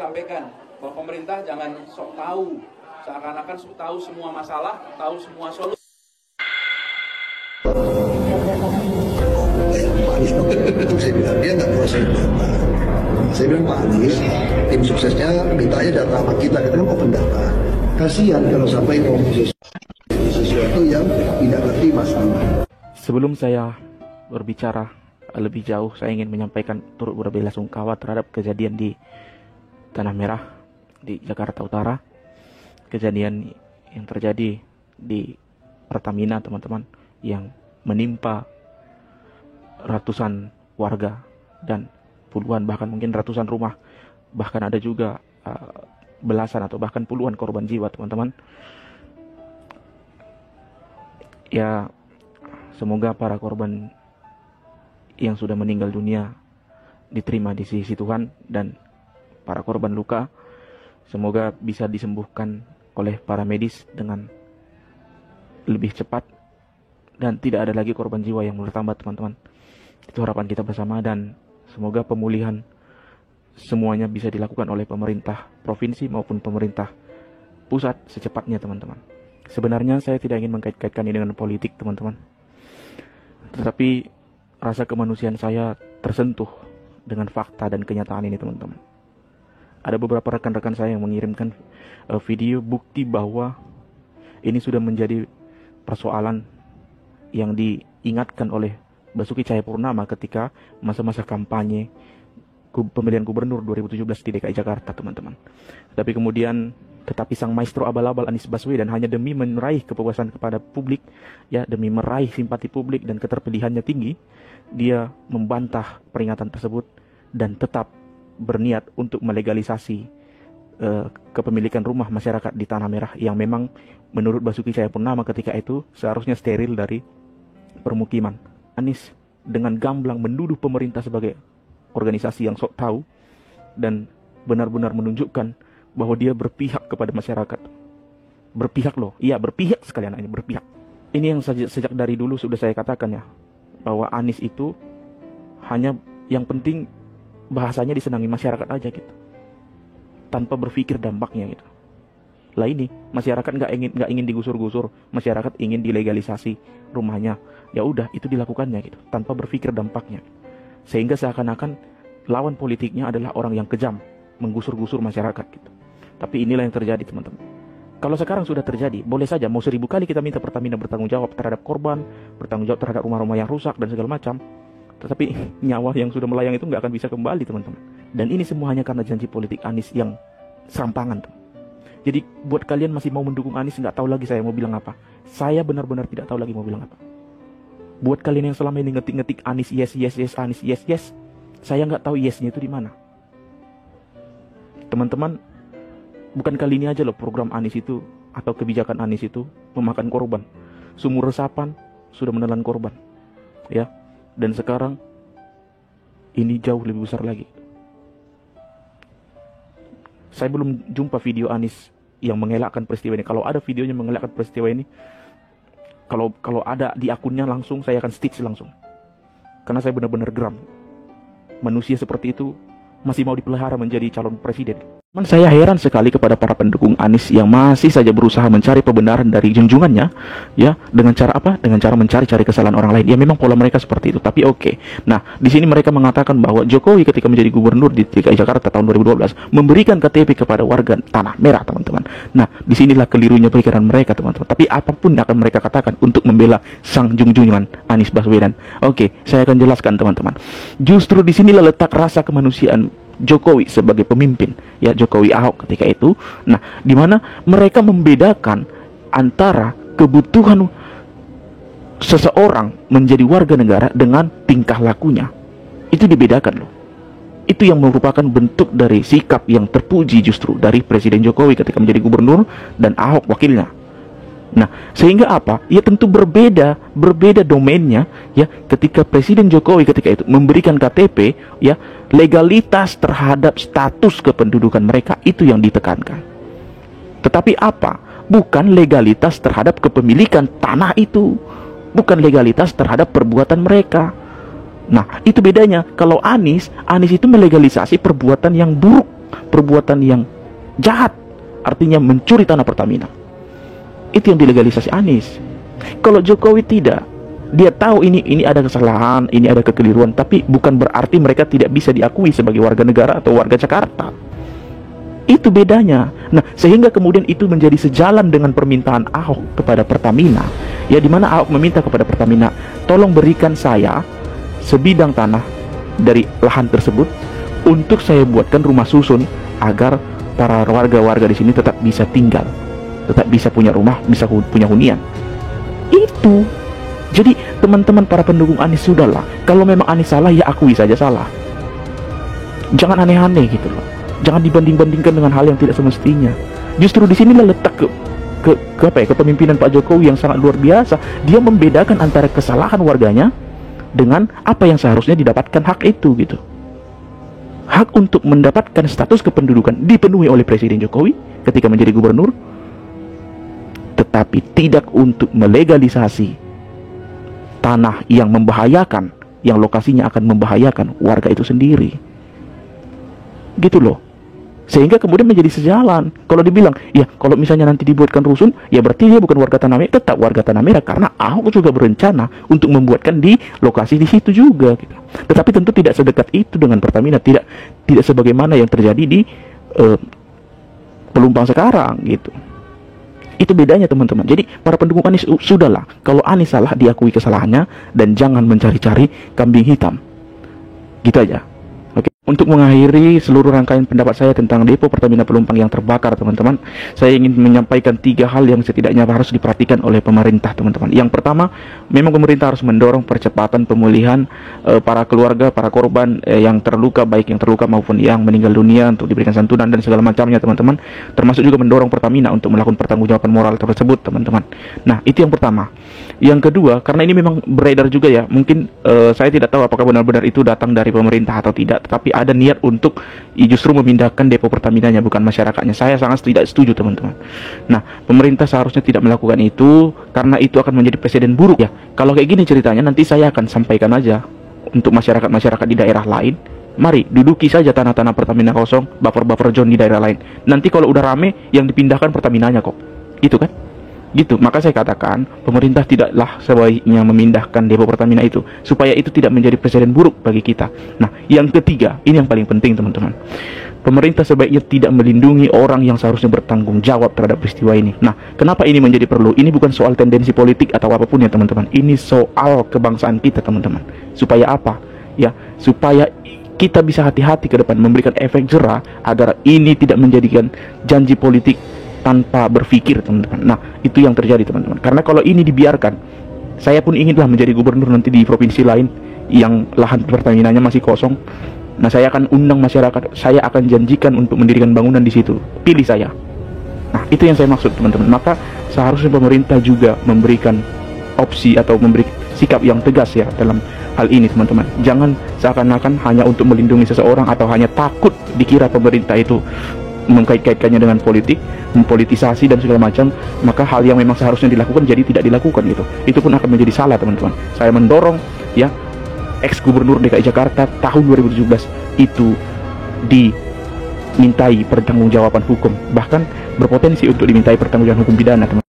sampaikan bahwa pemerintah jangan sok tahu, seakan-akan sok tahu semua masalah, tahu semua solusi. Saya bilang dia nggak kuasai data. Saya bilang Pak Anies, tim suksesnya mintanya data sama kita kan open data. Kasihan kalau sampai ngomong sesuatu yang tidak ngerti masalah. Sebelum saya berbicara lebih jauh, saya ingin menyampaikan turut berbelasungkawa terhadap kejadian di Tanah Merah di Jakarta Utara. Kejadian yang terjadi di Pertamina, teman-teman, yang menimpa ratusan warga dan puluhan, bahkan mungkin ratusan rumah, bahkan ada juga belasan atau bahkan puluhan korban jiwa, teman-teman. Ya, semoga para korban yang sudah meninggal dunia diterima di sisi Tuhan, dan para korban luka semoga bisa disembuhkan oleh para medis dengan lebih cepat dan tidak ada lagi korban jiwa yang bertambah, teman-teman. Itu harapan kita bersama, dan semoga pemulihan semuanya bisa dilakukan oleh pemerintah provinsi maupun pemerintah pusat secepatnya, teman-teman. Sebenarnya saya tidak ingin mengkait-kaitkan ini dengan politik, teman-teman. Tetapi rasa kemanusiaan saya tersentuh dengan fakta dan kenyataan ini, teman-teman. Ada beberapa rekan-rekan saya yang mengirimkan video bukti bahwa ini sudah menjadi persoalan yang diingatkan oleh Basuki Cahayapurnama ketika masa-masa kampanye pemilihan gubernur 2017 di DKI Jakarta, teman-teman. Tapi kemudian tetapi sang maestro abal-abal Anies Baswedan hanya demi meraih kepuasan kepada publik, ya, demi meraih simpati publik dan keterpilihannya tinggi, dia membantah peringatan tersebut dan tetap berniat untuk melegalisasi kepemilikan rumah masyarakat di Tanah Merah yang memang menurut Basuki Cahayapurnama ketika itu seharusnya steril dari permukiman. Anies dengan gamblang menuduh pemerintah sebagai organisasi yang sok tahu dan benar-benar menunjukkan bahwa dia berpihak kepada masyarakat. Berpihak loh, iya berpihak sekalian, ini berpihak. Ini yang sejak dari dulu sudah saya katakan, ya, bahwa Anies itu hanya yang penting bahasanya disenangi masyarakat aja gitu, tanpa berpikir dampaknya gitu. Lah ini masyarakat nggak ingin digusur-gusur, masyarakat ingin dilegalisasi rumahnya, ya udah itu dilakukannya gitu, tanpa berpikir dampaknya. Sehingga seakan-akan lawan politiknya adalah orang yang kejam, menggusur-gusur masyarakat gitu. Tapi inilah yang terjadi, teman-teman. Kalau sekarang sudah terjadi, boleh saja mau 1000 kali kita minta Pertamina bertanggung jawab terhadap korban, bertanggung jawab terhadap rumah-rumah yang rusak dan segala macam, tetapi nyawa yang sudah melayang itu nggak akan bisa kembali, teman-teman. Dan ini semua hanya karena janji politik Anies yang serampangan, teman. Jadi buat kalian masih mau mendukung Anies, nggak tahu lagi saya mau bilang apa. Saya benar-benar tidak tahu lagi mau bilang apa. Buat kalian yang selama ini ngetik-ngetik Anies yes yes yes, Anies yes yes, saya nggak tahu yesnya itu di mana. Teman-teman, bukan kali ini aja loh program Anies itu atau kebijakan Anies itu memakan korban. Sumur resapan sudah menelan korban, ya. Dan sekarang ini jauh lebih besar lagi. Saya belum jumpa video Anies yang mengelakkan peristiwa ini. Kalau ada videonya mengelakkan peristiwa ini, kalau ada di akunnya langsung saya akan stitch langsung. Karena saya benar-benar geram. Manusia seperti itu masih mau dipelihara menjadi calon presiden. Saya heran sekali kepada para pendukung Anies yang masih saja berusaha mencari kebenaran dari junjungannya, ya, dengan cara apa? Dengan cara mencari-cari kesalahan orang lain. Ya memang pola mereka seperti itu, tapi oke. Nah, di sini mereka mengatakan bahwa Jokowi ketika menjadi gubernur di DKI Jakarta tahun 2012 memberikan KTP kepada warga Tanah Merah, teman-teman. Nah, disinilah kelirunya pikiran mereka, teman-teman. Tapi apapun yang akan mereka katakan untuk membela sang junjungan Anies Baswedan. Oke, saya akan jelaskan, teman-teman. Justru disinilah letak rasa kemanusiaan Jokowi sebagai pemimpin, ya, Jokowi Ahok ketika itu. Nah, di mana mereka membedakan antara kebutuhan seseorang menjadi warga negara dengan tingkah lakunya. Itu dibedakan loh. Itu yang merupakan bentuk dari sikap yang terpuji justru dari Presiden Jokowi ketika menjadi gubernur dan Ahok wakilnya. Nah, sehingga apa? Ya tentu berbeda domainnya, ya. Ketika Presiden Jokowi ketika itu memberikan KTP, ya, legalitas terhadap status kependudukan mereka itu yang ditekankan. Tetapi apa? Bukan legalitas terhadap kepemilikan tanah itu, bukan legalitas terhadap perbuatan mereka. Nah, itu bedanya. Kalau Anies itu melegalisasi perbuatan yang buruk, perbuatan yang jahat, artinya mencuri tanah Pertamina. Itu yang dilegalisasi Anies. Kalau Jokowi tidak, dia tahu ini ada kesalahan, ini ada kekeliruan, tapi bukan berarti mereka tidak bisa diakui sebagai warga negara atau warga Jakarta. Itu bedanya. Nah, sehingga kemudian itu menjadi sejalan dengan permintaan Ahok kepada Pertamina. Ya, di mana Ahok meminta kepada Pertamina, tolong berikan saya sebidang tanah dari lahan tersebut untuk saya buatkan rumah susun agar para warga-warga di sini tetap bisa tinggal, tetap bisa punya rumah, bisa punya hunian. Itu. Jadi teman-teman para pendukung Anies, sudahlah, kalau memang Anies salah, ya akui saja salah. Jangan aneh-aneh gitu loh. Jangan dibanding-bandingkan dengan hal yang tidak semestinya. Justru di sinilah letak kepemimpinan Pak Jokowi yang sangat luar biasa. Dia membedakan antara kesalahan warganya dengan apa yang seharusnya didapatkan hak itu gitu. Hak untuk mendapatkan status kependudukan dipenuhi oleh Presiden Jokowi ketika menjadi gubernur, tetapi tidak untuk melegalisasi tanah yang membahayakan, yang lokasinya akan membahayakan warga itu sendiri. Gitu loh. Sehingga kemudian menjadi sejalan. Kalau dibilang, ya kalau misalnya nanti dibuatkan rusun, ya berarti dia bukan warga tanah merah, tetap warga tanah merah, karena Ahok juga berencana untuk membuatkan di lokasi di situ juga gitu. Tetapi tentu tidak sedekat itu dengan Pertamina, tidak sebagaimana yang terjadi di Pelumpang sekarang gitu. Itu bedanya teman-teman. Jadi para pendukung Anies, sudahlah, kalau Anies salah, diakui kesalahannya dan jangan mencari-cari kambing hitam. Gitu aja. Oke, untuk mengakhiri seluruh rangkaian pendapat saya tentang depo Pertamina Pelumpang yang terbakar, teman-teman, saya ingin menyampaikan 3 hal yang setidaknya harus diperhatikan oleh pemerintah, teman-teman. Yang pertama, memang pemerintah harus mendorong percepatan pemulihan para keluarga, para korban yang terluka, baik yang terluka maupun yang meninggal dunia, untuk diberikan santunan dan segala macamnya, teman-teman. Termasuk juga mendorong Pertamina untuk melakukan pertanggungjawaban moral tersebut, teman-teman. Nah, itu yang pertama. Yang kedua, karena ini memang beredar juga ya, mungkin saya tidak tahu apakah benar-benar itu datang dari pemerintah atau tidak, tapi ada niat untuk justru memindahkan depo Pertaminanya, bukan masyarakatnya. Saya sangat tidak setuju, teman-teman. Nah, pemerintah seharusnya tidak melakukan itu, karena itu akan menjadi presiden buruk ya. Kalau kayak gini ceritanya, nanti saya akan sampaikan aja untuk masyarakat-masyarakat di daerah lain. Mari duduki saja tanah-tanah Pertamina kosong, buffer-buffer zone di daerah lain. Nanti kalau udah rame, yang dipindahkan Pertaminanya kok. Itu kan? Gitu, maka saya katakan pemerintah tidaklah sebaiknya memindahkan depo Pertamina itu, supaya itu tidak menjadi presiden buruk bagi kita. Nah, yang ketiga, ini yang paling penting, teman-teman. Pemerintah sebaiknya tidak melindungi orang yang seharusnya bertanggung jawab terhadap peristiwa ini. Nah, kenapa ini menjadi perlu? Ini bukan soal tendensi politik atau apapun ya, teman-teman. Ini soal kebangsaan kita, teman-teman. Supaya apa? Ya, supaya kita bisa hati-hati ke depan, memberikan efek jerah agar ini tidak menjadikan janji politik tanpa berpikir, teman-teman. Nah, itu yang terjadi, teman-teman. Karena kalau ini dibiarkan, saya pun inginlah menjadi gubernur nanti di provinsi lain yang lahan Pertaminanya masih kosong. Nah, saya akan undang masyarakat, saya akan janjikan untuk mendirikan bangunan di situ. Pilih saya. Nah, itu yang saya maksud, teman-teman. Maka seharusnya pemerintah juga memberikan opsi atau memberi sikap yang tegas ya dalam hal ini, teman-teman. Jangan seakan-akan hanya untuk melindungi seseorang atau hanya takut dikira pemerintah itu mengkait-kaitkannya dengan politik, mempolitisasi dan segala macam, maka hal yang memang seharusnya dilakukan jadi tidak dilakukan gitu. Itu pun akan menjadi salah, teman-teman. Saya mendorong ya ex-gubernur DKI Jakarta tahun 2017 itu dimintai pertanggungjawaban hukum, bahkan berpotensi untuk dimintai pertanggungjawaban hukum pidana, teman-teman.